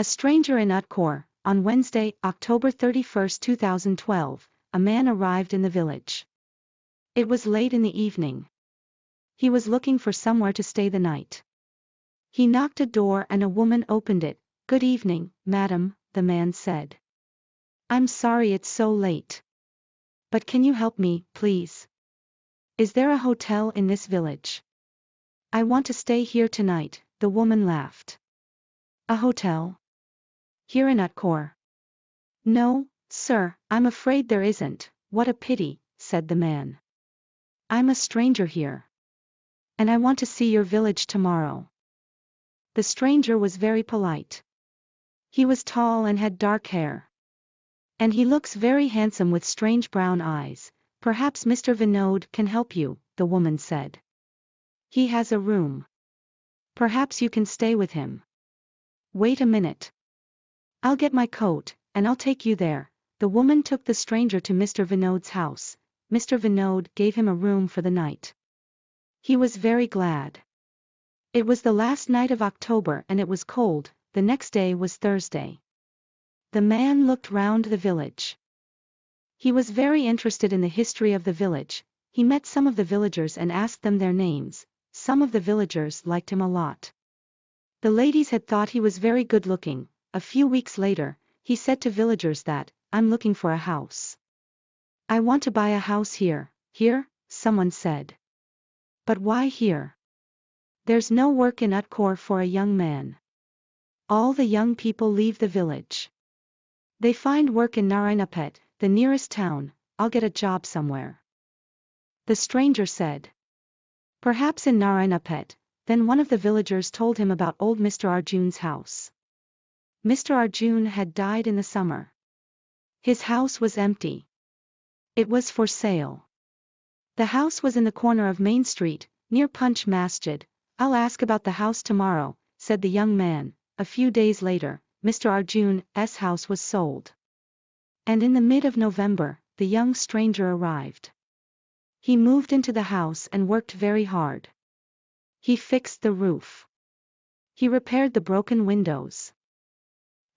A stranger in UTKOOR. On Wednesday, October 31, 2012, a man arrived in the village. It was late in the evening. He was looking for somewhere to stay the night. He knocked a door and a woman opened it. "Good evening, madam," the man said. "I'm sorry it's so late. But can you help me, please? Is there a hotel in this village? I want to stay here tonight," the woman laughed. "A hotel? Here in UTKOOR?" "No, sir, I'm afraid there isn't." "What a pity," said the man. "I'm a stranger here. And I want to see your village tomorrow." The stranger was very polite. He was tall and had dark hair. "And he looks very handsome with strange brown eyes. Perhaps Mr. Vinod can help you," the woman said. "He has a room. Perhaps you can stay with him." "Wait a minute. I'll get my coat, and I'll take you there." The woman took the stranger to Mr. Vinod's house. Mr. Vinod gave him a room for the night. He was very glad. It was the last night of October and it was cold. The next day was Thursday. The man looked round the village. He was very interested in the history of the village. He met some of the villagers and asked them their names. Some of the villagers liked him a lot. The ladies had thought he was very good looking. A few weeks later, he said to villagers that, "I'm looking for a house. I want to buy a house here." "Here?" someone said. "But why here? There's no work in UTKOOR for a young man. All the young people leave the village. They find work in Eng-Viet, the nearest town. I'll get a job somewhere." The stranger said. "Perhaps in Eng-Viet." Then one of the villagers told him about old Mr. Arjun's house. Mr. Arjun had died in the summer. His house was empty. It was for sale. The house was in the corner of Main Street, near Punch Masjid. "I'll ask about the house tomorrow," said the young man. A few days later, Mr. Arjun's house was sold. And in the mid of November, the young stranger arrived. He moved into the house and worked very hard. He fixed the roof. He repaired the broken windows.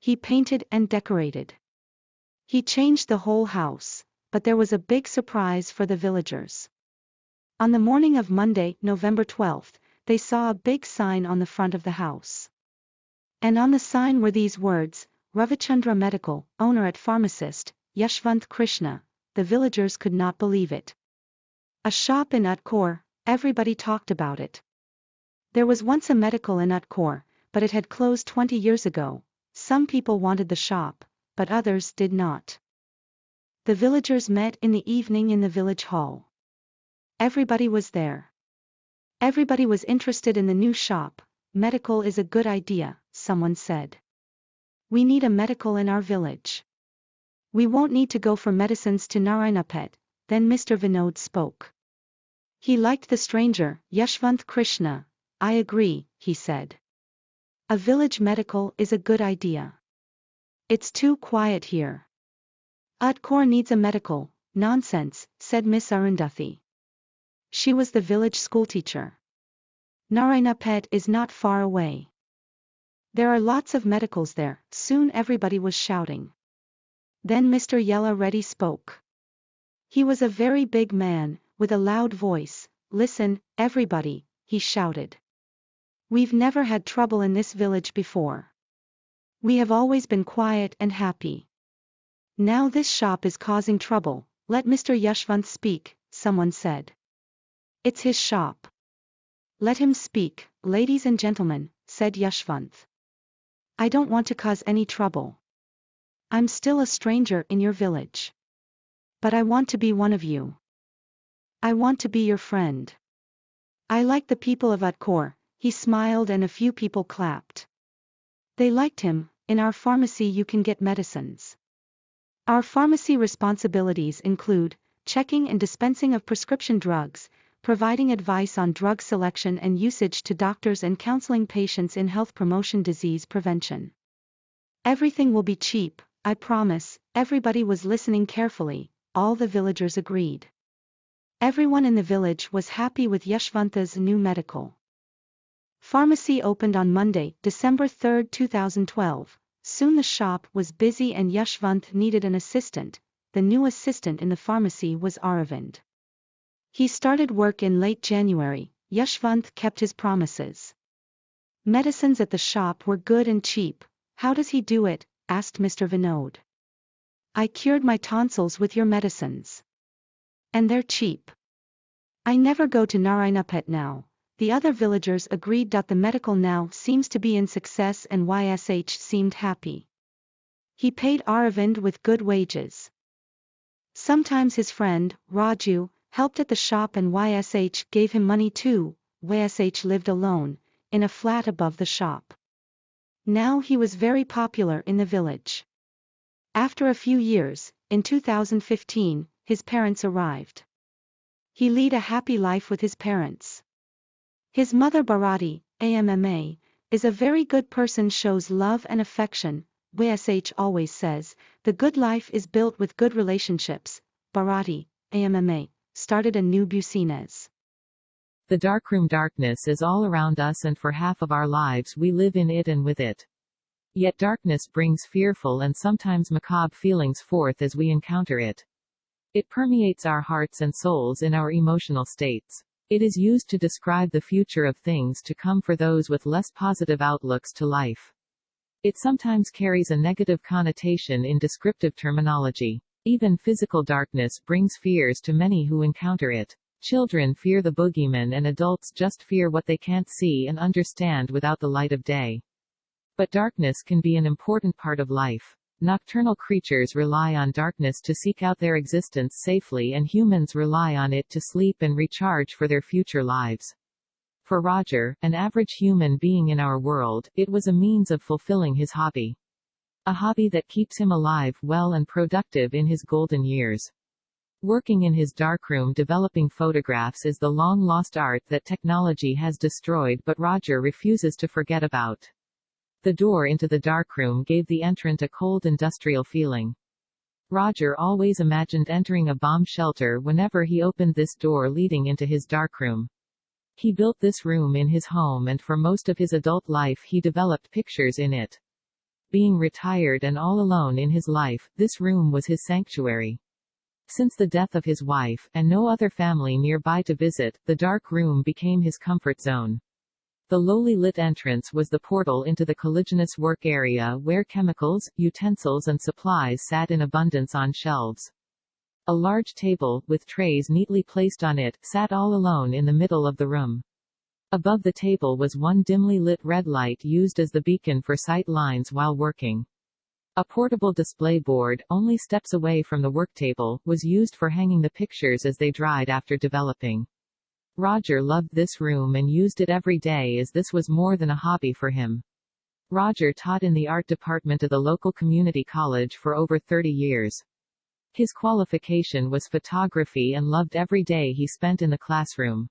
He painted and decorated. He changed the whole house, but there was a big surprise for the villagers. On the morning of Monday, November 12th, they saw a big sign on the front of the house. And on the sign were these words, "Ravichandra Medical, owner at pharmacist, Yashwant Krishna." The villagers could not believe it. A shop in UTKOOR, everybody talked about it. There was once a medical in UTKOOR, but it had closed 20 years ago. Some people wanted the shop, but others did not. The villagers met in the evening in the village hall. Everybody was there. Everybody was interested in the new shop. "Medical is a good idea," someone said. "We need a medical in our village. We won't need to go for medicines to Eng-Viet." Then Mr. Vinod spoke. He liked the stranger, Yashwant Krishna. "I agree," he said. "A village medical is a good idea. It's too quiet here. UTKOOR needs a medical." "Nonsense," said Miss Arundhati. She was the village schoolteacher. "Eng-Viet is not far away. There are lots of medicals there." Soon everybody was shouting. Then Mr. Yella Reddy spoke. He was a very big man, with a loud voice. "Listen, everybody," he shouted. "We've never had trouble in this village before. We have always been quiet and happy. Now this shop is causing trouble." "Let Mr. Yashwant speak," someone said. "It's his shop. Let him speak." "Ladies and gentlemen," said Yashwant. "I don't want to cause any trouble. I'm still a stranger in your village. But I want to be one of you. I want to be your friend. I like the people of UTKOOR." He smiled and a few people clapped. They liked him. "In our pharmacy you can get medicines. Our pharmacy responsibilities include checking and dispensing of prescription drugs, providing advice on drug selection and usage to doctors and counseling patients in health promotion, disease prevention. Everything will be cheap, I promise." Everybody was listening carefully. All the villagers agreed. Everyone in the village was happy with Yashwant's new medical pharmacy. Opened on Monday, December 3, 2012. Soon the shop was busy and Yashwant needed an assistant. The new assistant in the pharmacy was Aravind. He started work in late January. Yashwant kept his promises. Medicines at the shop were good and cheap. How does he do it? Asked Mr. Vinod. I cured my tonsils with your medicines. And they're cheap. I never go to Narayanapet now. The other villagers agreed. The medical now seems to be in success and YSH seemed happy. He paid Aravind with good wages. Sometimes his friend, Raju, helped at the shop and YSH gave him money too. YSH lived alone, in a flat above the shop. Now he was very popular in the village. After a few years, in 2015, his parents arrived. He led a happy life with his parents. His mother Bharati, AMMA, is a very good person, shows love and affection. YSH always says, the good life is built with good relationships. Bharati, AMMA, started a new business. The darkroom darkness is all around us and for half of our lives we live in it and with it. Yet darkness brings fearful and sometimes macabre feelings forth as we encounter it. It permeates our hearts and souls in our emotional states. It is used to describe the future of things to come for those with less positive outlooks to life. It sometimes carries a negative connotation in descriptive terminology. Even physical darkness brings fears to many who encounter it. Children fear the boogeyman and adults just fear what they can't see and understand without the light of day. But darkness can be an important part of life. Nocturnal creatures rely on darkness to seek out their existence safely, and humans rely on it to sleep and recharge for their future lives. For Roger, an average human being in our world, it was a means of fulfilling his hobby. A hobby that keeps him alive, well and productive in his golden years. Working in his darkroom developing photographs is the long-lost art that technology has destroyed, but Roger refuses to forget about. The door into the darkroom gave the entrant a cold industrial feeling. Roger always imagined entering a bomb shelter whenever he opened this door leading into his darkroom. He built this room in his home, and for most of his adult life he developed pictures in it. Being retired and all alone in his life, this room was his sanctuary. Since the death of his wife, and no other family nearby to visit, the dark room became his comfort zone. The lowly lit entrance was the portal into the colliginous work area where chemicals, utensils and supplies sat in abundance on shelves. A large table, with trays neatly placed on it, sat all alone in the middle of the room. Above the table was one dimly lit red light used as the beacon for sight lines while working. A portable display board, only steps away from the work table, was used for hanging the pictures as they dried after developing. Roger loved this room and used it every day, as this was more than a hobby for him. Roger taught in the art department of the local community college for over 30 years. His qualification was photography and loved every day he spent in the classroom.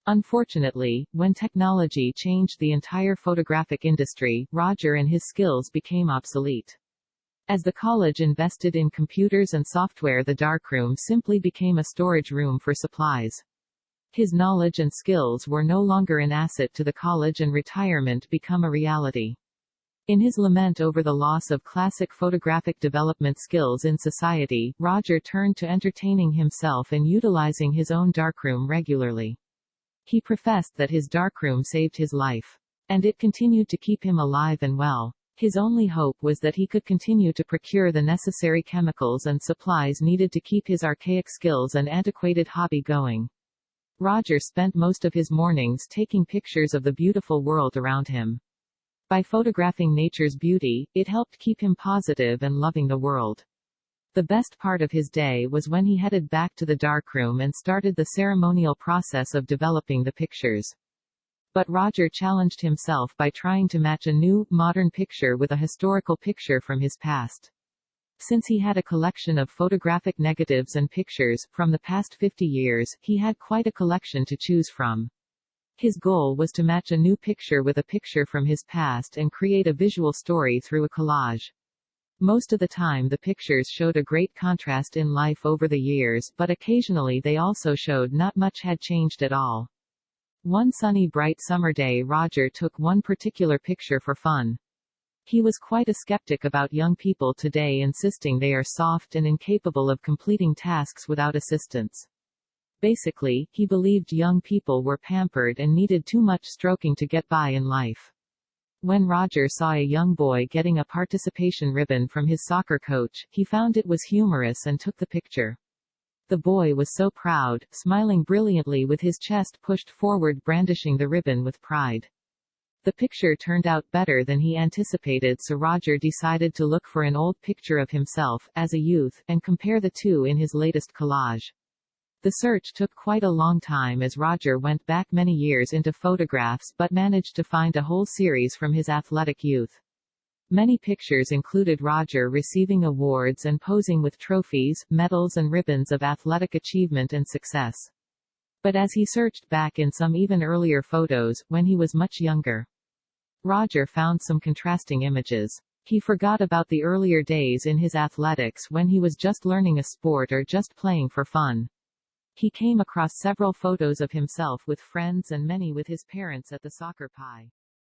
Unfortunately, when technology changed the entire photographic industry, Roger and his skills became obsolete. As the college invested in computers and software, the darkroom simply became a storage room for supplies. His knowledge and skills were no longer an asset to the college, and retirement became a reality. In his lament over the loss of classic photographic development skills in society, Roger turned to entertaining himself and utilizing his own darkroom regularly. He professed that his darkroom saved his life. And it continued to keep him alive and well. His only hope was that he could continue to procure the necessary chemicals and supplies needed to keep his archaic skills and antiquated hobby going. Roger spent most of his mornings taking pictures of the beautiful world around him. By photographing nature's beauty, it helped keep him positive and loving the world. The best part of his day was when he headed back to the darkroom and started the ceremonial process of developing the pictures. But Roger challenged himself by trying to match a new, modern picture with a historical picture from his past. Since he had a collection of photographic negatives and pictures from the past 50 years, he had quite a collection to choose from. His goal was to match a new picture with a picture from his past and create a visual story through a collage. Most of the time the pictures showed a great contrast in life over the years, but occasionally they also showed not much had changed at all. One sunny bright summer day Roger took one particular picture for fun. He was quite a skeptic about young people today, insisting they are soft and incapable of completing tasks without assistance. Basically, he believed young people were pampered and needed too much stroking to get by in life. When Roger saw a young boy getting a participation ribbon from his soccer coach, he found it was humorous and took the picture. The boy was so proud, smiling brilliantly with his chest pushed forward, brandishing the ribbon with pride. The picture turned out better than he anticipated, so Roger decided to look for an old picture of himself, as a youth, and compare the two in his latest collage. The search took quite a long time as Roger went back many years into photographs but managed to find a whole series from his athletic youth. Many pictures included Roger receiving awards and posing with trophies, medals and ribbons of athletic achievement and success. But as he searched back in some even earlier photos, when he was much younger, Roger found some contrasting images. He forgot about the earlier days in his athletics when he was just learning a sport or just playing for fun. He came across several photos of himself with friends and many with his parents at the soccer pie.